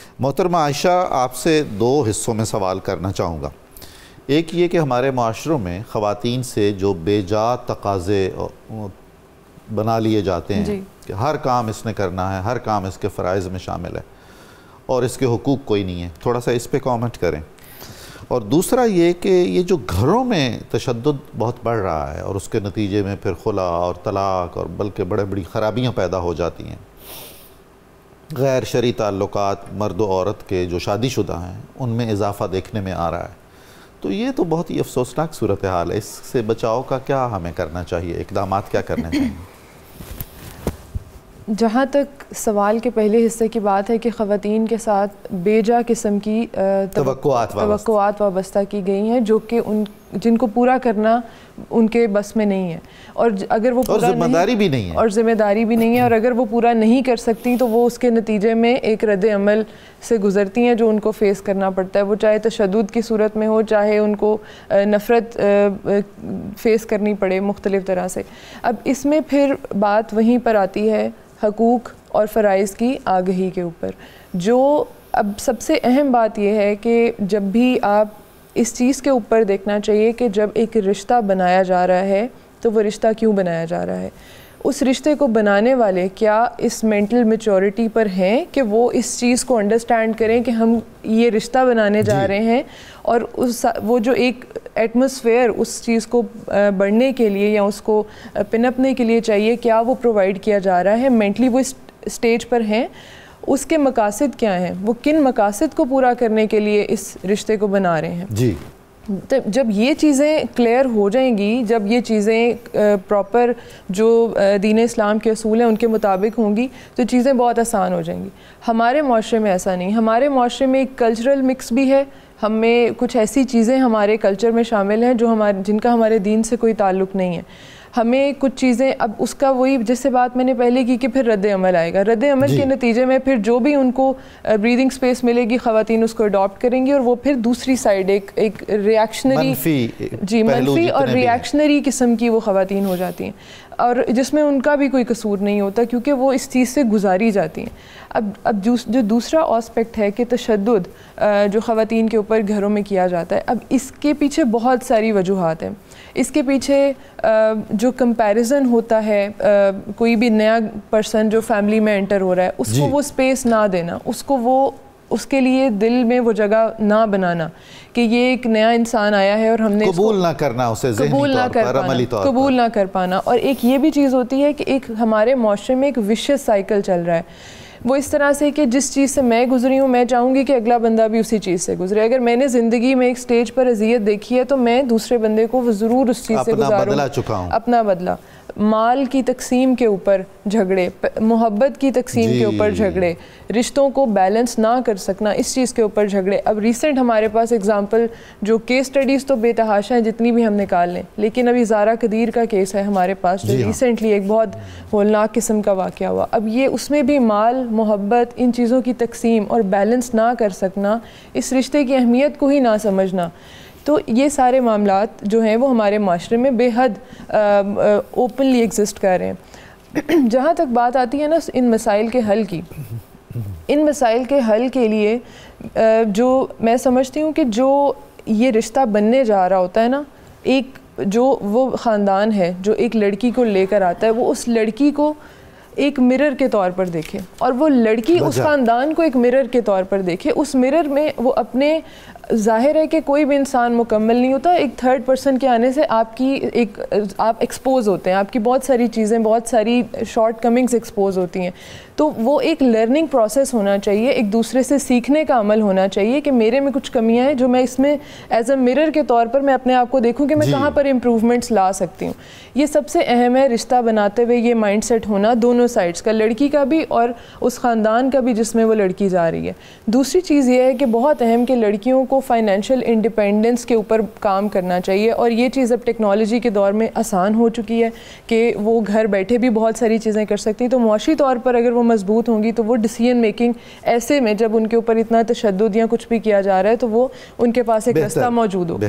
محترمہ عائشہ، آپ سے دو حصوں میں سوال کرنا چاہوں گا۔ ایک یہ کہ ہمارے معاشروں میں خواتین سے جو بے جا تقاضے بنا لیے جاتے ہیں کہ ہر کام اس نے کرنا ہے، ہر کام اس کے فرائض میں شامل ہے اور اس کے حقوق کوئی نہیں ہے، تھوڑا سا اس پہ کامنٹ کریں۔ اور دوسرا یہ کہ یہ جو گھروں میں تشدد بہت بڑھ رہا ہے اور اس کے نتیجے میں پھر خلا اور طلاق اور بلکہ بڑی خرابیاں پیدا ہو جاتی ہیں، غیر شرعی تعلقات مرد و عورت کے جو شادی شدہ ہیں ان میں اضافہ دیکھنے میں آ رہا ہے، تو یہ تو بہت ہی افسوسناک صورتحال ہے۔ اس سے بچاؤ کا کیا ہمیں کرنا چاہیے، اقدامات کیا کرنے چاہیے؟ جہاں تک سوال کے پہلے حصے کی بات ہے کہ خواتین کے ساتھ بے جا قسم کی توقعات وابستہ کی گئی ہیں جو کہ جن کو پورا کرنا ان کے بس میں نہیں ہے، اور اگر وہ پورا ذمہ داری بھی نہیں ہے اور اگر وہ پورا نہیں کر سکتی تو وہ اس کے نتیجے میں ایک رد عمل سے گزرتی ہیں جو ان کو فیس کرنا پڑتا ہے، وہ چاہے تشدد کی صورت میں ہو، چاہے ان کو نفرت فیس کرنی پڑے مختلف طرح سے۔ اب اس میں پھر بات وہیں پر آتی ہے حقوق اور فرائض کی آگہی کے اوپر، جو اب سب سے اہم بات یہ ہے کہ جب بھی آپ اس چیز کے اوپر دیکھنا چاہیے کہ جب ایک رشتہ بنایا جا رہا ہے تو وہ رشتہ کیوں بنایا جا رہا ہے، اس رشتے کو بنانے والے کیا اس مینٹل میچورٹی پر ہیں کہ وہ اس چیز کو انڈرسٹینڈ کریں کہ ہم یہ رشتہ بنانے جا رہے ہیں، اور وہ جو ایک ایٹماسفیئر اس چیز کو بڑھنے کے لیے یا اس کو پنپنے کے لیے چاہیے، کیا وہ پرووائڈ کیا جا رہا ہے، مینٹلی وہ اسٹیج پر ہیں، اس کے مقاصد کیا ہیں، وہ کن مقاصد کو پورا کرنے کے لیے اس رشتے کو بنا رہے ہیں۔ جب یہ چیزیں کلیئر ہو جائیں گی، جب یہ چیزیں پراپر جو دین اسلام کے اصول ہیں ان کے مطابق ہوں گی تو چیزیں بہت آسان ہو جائیں گی۔ ہمارے معاشرے میں ایسا نہیں، ہمارے معاشرے میں ایک کلچرل مکس بھی ہے، ہم میں کچھ ایسی چیزیں ہمارے کلچر میں شامل ہیں جو جن کا ہمارے دین سے کوئی تعلق نہیں ہے۔ ہمیں کچھ چیزیں، اب اس کا وہی جس سے بات میں نے پہلے کی کہ پھر رد عمل آئے گا، رد عمل کے نتیجے میں پھر جو بھی ان کو بریدنگ سپیس ملے گی خواتین اس کو اڈاپٹ کریں گی، اور وہ پھر دوسری سائیڈ ایک ریاکشنری منفی اور ریاکشنری قسم کی وہ خواتین ہو جاتی ہیں، اور جس میں ان کا بھی کوئی قصور نہیں ہوتا کیونکہ وہ اس چیز سے گزاری جاتی ہیں۔ اب جو دوسرا آسپیکٹ ہے کہ تشدد جو خواتین کے اوپر گھروں میں کیا جاتا ہے، اب اس کے پیچھے بہت ساری وجوہات ہیں۔ اس کے پیچھے جو کمپیریزن ہوتا ہے، کوئی بھی نیا پرسن جو فیملی میں انٹر ہو رہا ہے اس کو وہ سپیس نہ دینا، اس کے لیے دل میں وہ جگہ نہ بنانا کہ یہ ایک نیا انسان آیا ہے اور ہم نے قبول نہ کرنا، اسے ذہنی طور پر، عملی طور پر قبول نہ کر پانا۔ اور ایک یہ بھی چیز ہوتی ہے کہ ایک ہمارے معاشرے میں ایک وشیس سائیکل چل رہا ہے، وہ اس طرح سے کہ جس چیز سے میں گزری ہوں میں چاہوں گی کہ اگلا بندہ بھی اسی چیز سے گزرے۔ اگر میں نے زندگی میں ایک سٹیج پر اذیت دیکھی ہے تو میں دوسرے بندے کو ضرور اس چیز سے گزاروں، اپنا بدلہ۔ مال کی تقسیم کے اوپر جھگڑے، محبت کی تقسیم کے اوپر جھگڑے، رشتوں کو بیلنس نہ کر سکنا، اس چیز کے اوپر جھگڑے۔ اب ریسنٹ ہمارے پاس اگزامپل جو کیس سٹڈیز تو بے تحاشا ہیں جتنی بھی ہم نکال لیں، لیکن ابھی زارا قدیر کا کیس ہے ہمارے پاس جو ریسنٹلی ایک بہت ہولناک قسم کا واقعہ ہوا۔ اب یہ اس میں بھی مال، محبت، ان چیزوں کی تقسیم اور بیلنس نہ کر سکنا، اس رشتے کی اہمیت کو ہی نہ سمجھنا، تو یہ سارے معاملات جو ہیں وہ ہمارے معاشرے میں بے حد اوپنلی ایگزسٹ کر رہے ہیں۔ جہاں تک بات آتی ہے نا ان مسائل کے حل کی، ان مسائل کے حل کے لیے جو میں سمجھتی ہوں کہ جو یہ رشتہ بننے جا رہا ہوتا ہے نا، ایک جو وہ خاندان ہے جو ایک لڑکی کو لے کر آتا ہے، وہ اس لڑکی کو ایک مرر کے طور پر دیکھے، اور وہ لڑکی اس خاندان کو ایک مرر کے طور پر دیکھے۔ اس مرر میں وہ اپنے، ظاہر ہے کہ کوئی بھی انسان مکمل نہیں ہوتا، ایک تھرڈ پرسن کے آنے سے آپ ایکسپوز ہوتے ہیں، آپ کی بہت ساری چیزیں، بہت ساری شارٹ کمنگز ایکسپوز ہوتی ہیں، تو وہ ایک لرننگ پروسیس ہونا چاہیے، ایک دوسرے سے سیکھنے کا عمل ہونا چاہیے کہ میرے میں کچھ کمیاں ہیں جو میں اس میں ایز اے مرر کے طور پر میں اپنے آپ کو دیکھوں کہ میں کہاں پر امپروومنٹس لا سکتی ہوں۔ یہ سب سے اہم ہے رشتہ بناتے ہوئے یہ مائنڈ سیٹ ہونا دونوں سائڈس کا، لڑکی کا بھی اور اس خاندان کا بھی جس میں وہ لڑکی جا رہی ہے۔ دوسری چیز یہ ہے کہ بہت اہم کہ لڑکیوں کو فائنینشیل انڈیپینڈنس کے اوپر کام کرنا چاہیے، اور یہ چیز اب ٹیکنالوجی کے دور میں آسان ہو چکی ہے کہ وہ گھر بیٹھے بھی بہت ساری چیزیں کر سکتی ہیں، تو معاشی طور پر اگر وہ مضبوط ہوں گی تو وہ ڈیسیژن میکنگ ایسے میں جب ان کے اوپر اتنا تشدد یا کچھ بھی کیا جا رہا ہے تو وہ ان کے پاس ایک راستہ موجود ہوگا۔